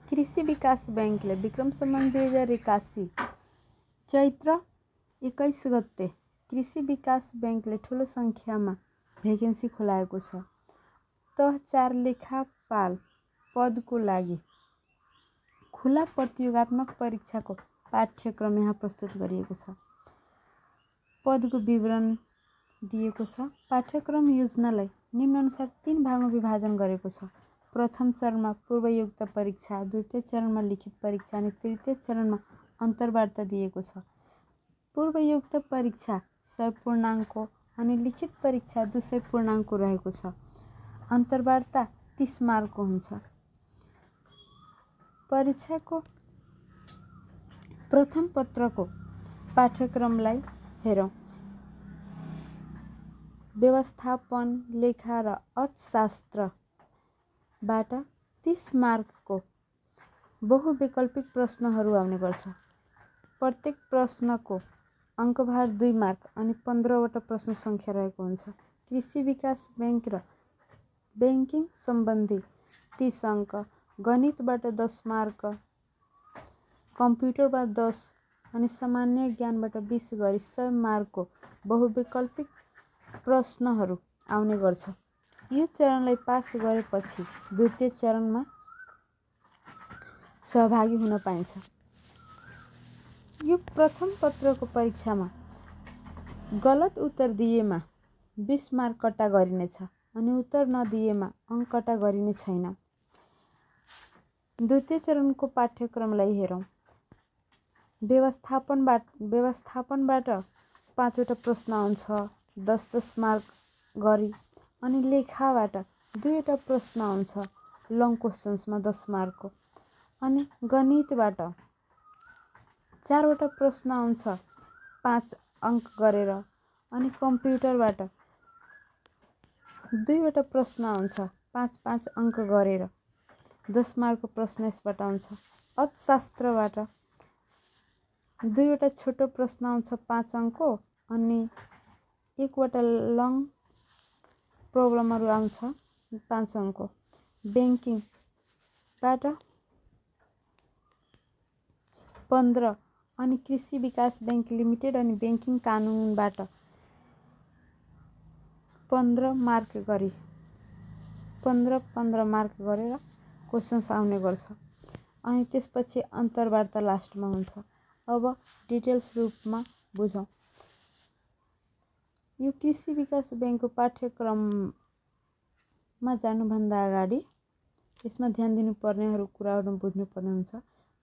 कृषि विकास बैंकले विक्रम सम्वत 2081 चैत्र 21 गते कृषि विकास बैंकले ठुलो सङ्ख्यामा भ्याकेन्सी खोलाएको छ। तह 4 लेखापाल पदको लागि खुला प्रतियोगात्मक परीक्षाको पाठ्यक्रम यहाँ प्रस्तुत गरिएको छ। पदको विवरण दिएको छ। पाठ्यक्रम योजनालाई निम्नानुसार 3 भागमा विभाजन गरेको छ। प्रथम चरणमा पूर्वयुक्त परीक्षा, द्वितीय चरणमा लिखित परीक्षा अनि तृतीय चरणमा अन्तर्वार्ता दिएको छ। पूर्वयुक्त परीक्षा 100 पूर्णाङ्क अनि लिखित परीक्षा 200 पूर्णाङ्क रहेको छ। अन्तर्वार्ता 30 मार्कको हुन्छ। परीक्षाको प्रथम पत्रको पाठ्यक्रमलाई हेरौँ। व्यवस्थापन, लेखा र अर्थशास्त्रबाट 30 मार्कको बहुविकल्पिक प्रश्नहरू आउने गर्छ। प्रत्येक प्रश्नको अङ्कभार 2 मार्क अनि 15वटा प्रश्न सङ्ख्या रहेको हुन्छ। कृषि विकास बैंक र ब्याङ्किङ सम्बन्धी 30 अङ्क, गणितबाट 10 मार्क, कम्प्युटरबाट 10 अनि सामान्य ज्ञानबाट 20 गरी 100 मार्कको बहुविकल्पिक प्रश्नहरू आउने गर्छ। यो चरणलाई पास गरेपछि द्वितीय चरणमा सहभागी हुन पाइन्छ। यो प्रथम पत्रको परीक्षामा गलत उत्तर दिएमा 20 मार्क कट्टा गरिनेछ अनि उत्तर नदिएमा अङ्क कट्टा गरिने छैन। द्वितीय चरणको पाठ्यक्रमलाई हेरौँ। व्यवस्थापनबाट 5वटा प्रश्न आउँछ, 10-10 मार्क गरी अनि लेखाबाट 2वटा प्रश्न आउँछ, लङ क्वेसन्समा 10 मार्कको अनि गणितबाट 4वटा प्रश्न आउँछ 5 अङ्क गरेर अनि कम्प्युटरबाट 2वटा प्रश्न आउँछ 5-5 अङ्क गरेर 10 मार्कको प्रश्न यसबाट आउँछ। अर्थशास्त्रबाट 2वटा छोटो प्रश्न आउँछ 5 अङ्कको अनि 1वटा लङ प्रब्लमहरू आउँछ 5 अङ्कको। ब्याङ्किङबाट 15 अनि कृषि विकास बैंक लिमिटेड अनि ब्याङ्किङ कानुनबाट 15 मार्क गरी 15 मार्क गरेर क्वेसन्स आउने गर्छ अनि त्यसपछि अन्तर्वार्ता लास्टमा हुन्छ। अब डिटेल्स रूपमा बुझौँ। यो कृषि विकास बैंकको पाठ्यक्रममा जानुभन्दा अगाडि यसमा ध्यान दिनुपर्नेहरू कुराहरू बुझ्नुपर्ने हुन्छ।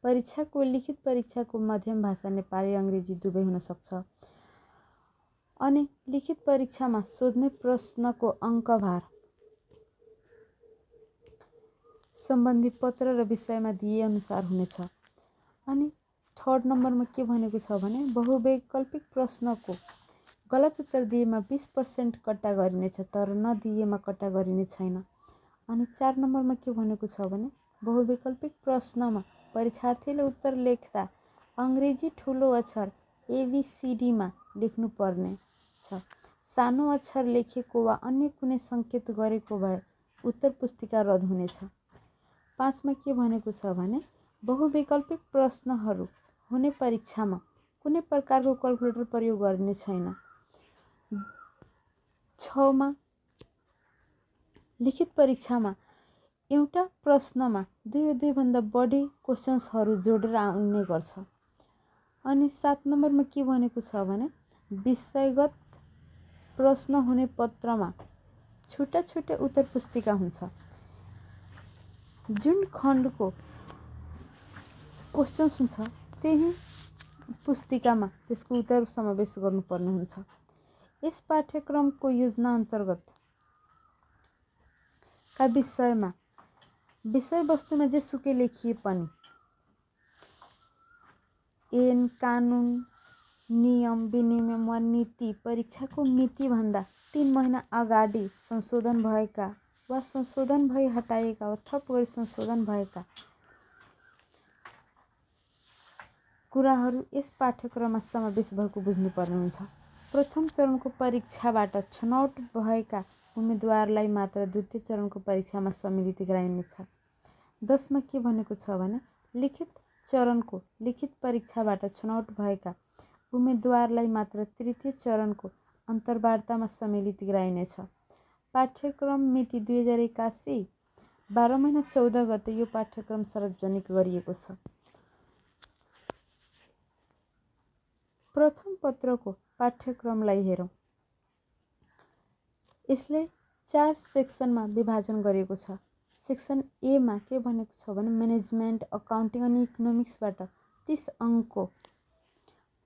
परीक्षाको लिखित परीक्षाको माध्यम भाषा नेपाली अङ्ग्रेजी दुवै हुन सक्छ अनि लिखित परीक्षामा सोध्ने प्रश्नको अङ्कभार सम्बन्धी पत्र र विषयमा दिए अनुसार हुनेछ। अनि 3rd नम्बरमा के भनेको छ भने बहुवैकल्पिक प्रश्नको गलत उत्तर दिएमा 20% कट्टा गरिनेछ तर नदिएमा कट्टा गरिने छैन। अनि 4 नम्बरमा के भनेको छ भने बहुवैकल्पिक प्रश्नमा परीक्षार्थीले उत्तर लेख्दा अङ्ग्रेजी ठुलो अक्षर ABCD मा लेख्नुपर्ने छ। सानो अक्षर लेखेको वा अन्य कुनै सङ्केत गरेको भए उत्तर पुस्तिका रद्द हुनेछ। 5 मा के भनेको छ भने बहुवैकल्पिक प्रश्नहरू हुने परीक्षामा कुनै प्रकारको क्याल्कुलेटर प्रयोग गरिने छैन। 6 मा लिखित परीक्षामा एउटा प्रश्नमा 2 वा 2 भन्दा बढी क्वेसन्सहरू जोडेर आउने गर्छ। अनि 7 नम्बरमा के भनेको छ भने विषयगत प्रश्न हुने पत्रमा छुट्टा छुट्टै उत्तर पुस्तिका हुन्छ। जुन खण्डको क्वेसन्स हुन्छ त्यही पुस्तिकामा त्यसको उत्तर समावेश गर्नुपर्ने हुन्छ। यस पाठ्यक्रमको योजना अन्तर्गत का विषयमा विषयवस्तुमा जेसुकै लेखिए पनि ऐन, कानुन, नियम, विनियम वा नीति परीक्षाको मितिभन्दा 3 महिना अगाडि संशोधन भएका वा संशोधन भई हटाइएका वा थप गरी संशोधन भएका कुराहरू यस पाठ्यक्रममा समावेश भएको बुझ्नुपर्ने हुन्छ। प्रथम चरणको परीक्षाबाट छनौट भएका उम्मेदवारलाई मात्र द्वितीय चरणको परीक्षामा सम्मिलित गराइनेछ। 10 मा के भनेको छ भने लिखित चरणको लिखित परीक्षाबाट छनौट भएका उम्मेदवारलाई मात्र तृतीय चरणको अन्तर्वार्तामा सम्मिलित गराइनेछ। पाठ्यक्रम मिति 2081 12 महिना 14 गते यो पाठ्यक्रम सार्वजनिक गरिएको छ। प्रथम पत्रको पाठ्यक्रमलाई हेरौँ। यसले 4 सेक्सनमा विभाजन गरिएको छ। सेक्सन ए मा के भनेको छ भने म्यानेजमेन्ट, अकाउन्टिङ अनि इकोनोमिक्सबाट 30 अङ्कको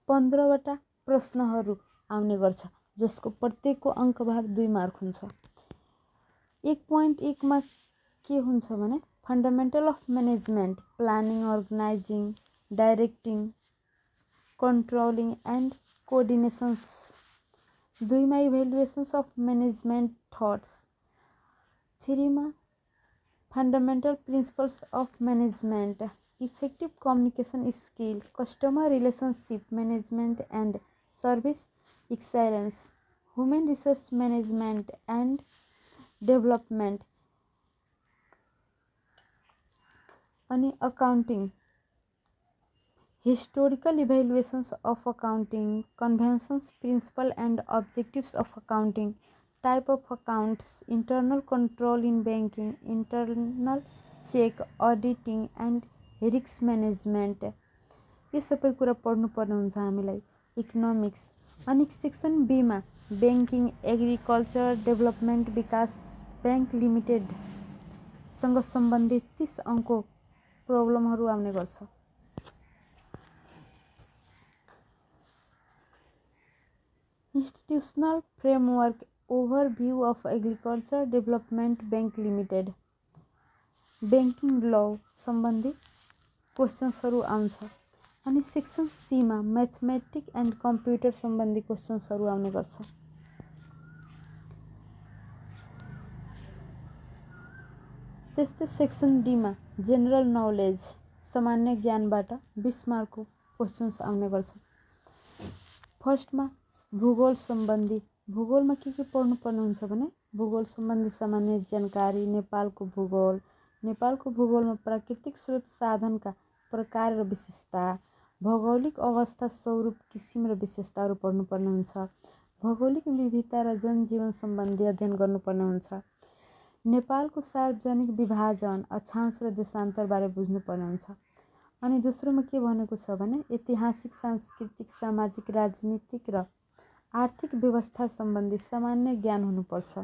15वटा प्रश्नहरू आउने गर्छ, जसको प्रत्येकको अङ्कभार 2 मार्क हुन्छ। 1.1 मा के हुन्छ भने fundamental of management, planning, organizing, directing, controlling and coordinations. 2 मा इभ्यालुएसन्स अफ म्यानेजमेन्ट थट्स। 3 मा fundamental principles of management, effective communication skill, customer relationship management and service excellence, human resource management and development अनि accounting, historical evaluations of accounting, conventions, principle and objectives of accounting, type of accounts, internal control in banking, internal check, auditing and risk management. यो सबै कुरा पढ्नुपर्ने हुन्छ हामीलाई। Economics अनि section B मा banking, agriculture development विकास ब्याङ्क लिमिटेडसँग सम्बन्धित 30 अङ्कको प्रब्लमहरू आउने गर्छ। Institutional framework overview of agriculture development bank limited, banking ल सम्बन्धी क्वेसन्सहरू आउँछ। अनि सेक्सन सी मा म्याथमेटिक्स एन्ड कम्प्युटर सम्बन्धी क्वेसन्सहरू आउने गर्छ। त्यस्तै सेक्सन डी मा जेनरल नलेज, सामान्य ज्ञानबाट 20 मार्कको क्वेसन्स आउने गर्छ। फर्स्टमा भूगोल सम्बन्धी, भूगोलमा के पढ्नुपर्ने हुन्छ भने भूगोल सम्बन्धी सामान्य जानकारी, नेपालको भूगोल, नेपालको भूगोलमा प्राकृतिक स्रोत साधनका प्रकार र विशेषता, भौगोलिक अवस्था, स्वरूप, किसिम र विशेषताहरू पढ्नुपर्ने हुन्छ। भौगोलिक विविधता र जनजीवन सम्बन्धी अध्ययन गर्नुपर्ने हुन्छ। नेपालको सार्वजनिक विभाजन, अक्षांश र देशान्तरबारे बुझ्नुपर्ने हुन्छ। अनि दोस्रोमा के भनेको छ भने ऐतिहासिक, सांस्कृतिक, सामाजिक, राजनीतिक र आर्थिक व्यवस्था सम्बन्धी सामान्य ज्ञान हुनुपर्छ।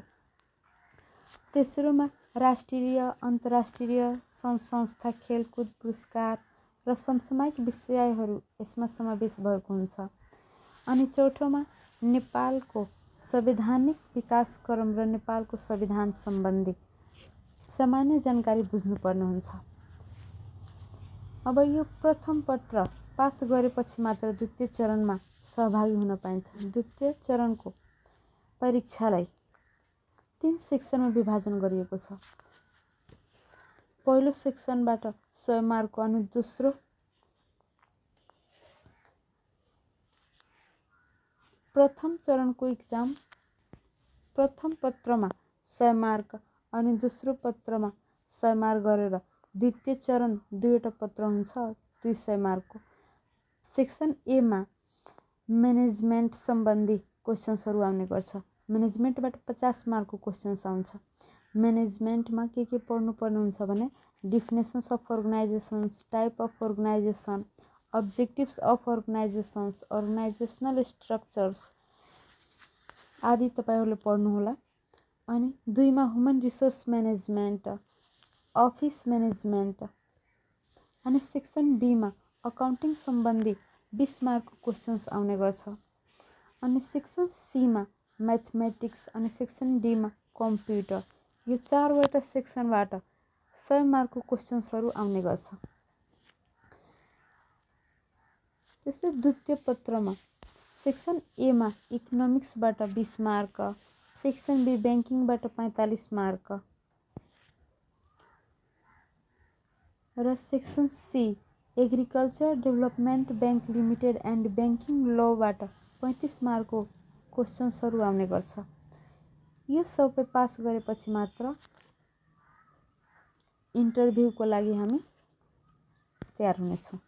तेस्रोमा राष्ट्रिय, अन्तर्राष्ट्रिय संस्था, खेलकुद, पुरस्कार र समसामयिक विषयहरू यसमा समावेश भएको हुन्छ। अनि चौथोमा नेपालको संवैधानिक विकासक्रम र नेपालको संविधान सम्बन्धी सामान्य जानकारी बुझ्नुपर्ने हुन्छ। अब यो प्रथम पत्र पास गरेपछि मात्र द्वितीय चरणमा सहभागी हुन पाइन्छ। द्वितीय चरणको परीक्षालाई 3 सेक्सनमा विभाजन गरिएको छ। पहिलो सेक्सनबाट 100 मार्कको अनि दोस्रो प्रथम चरणको इक्जाम प्रथम पत्रमा 100 मार्क अनि दोस्रो पत्रमा 100 मार्क गरेर द्वितीय चरण 2वटा पत्र हुन्छ 200 मार्कको। सेक्सन ए मा म्यानेजमेन्ट सम्बन्धी क्वेसन्सहरू आउने गर्छ। म्यानेजमेन्टबाट 50 मार्कको क्वेसन्स आउँछ। म्यानेजमेन्टमा के पढ्नुपर्ने हुन्छ भने definitions of organizations, type of organization, objectives of organizations, organizational structures आदि तपाईहरूले पढ्नुहोला। अनि 2 मा human resource management, office management. अनि सेक्सन बी मा अकाउन्टिङ सम्बन्धी 20 मार्कको क्वेसन्स आउने गर्छ। अनि सेक्सन सी मा म्याथमेटिक्स अनि सेक्सन डी मा कम्प्युटर। यो 4वटा सेक्सनबाट 100 मार्कको क्वेसन्सहरू आउने गर्छ। त्यसै द्वितीय पत्रमा सेक्सन ए मा इकोनोमिक्सबाट 20 मार्क, सेक्सन बी ब्याङ्किङबाट 45 मार्क र section C agriculture development bank limited and banking लबाट 35 मार्कको क्वेसन्सहरू आउने गर्छ। यो सबै पास गरेपछि मात्र इन्टरभ्यूको लागि हामी तयार हुनेछौँ।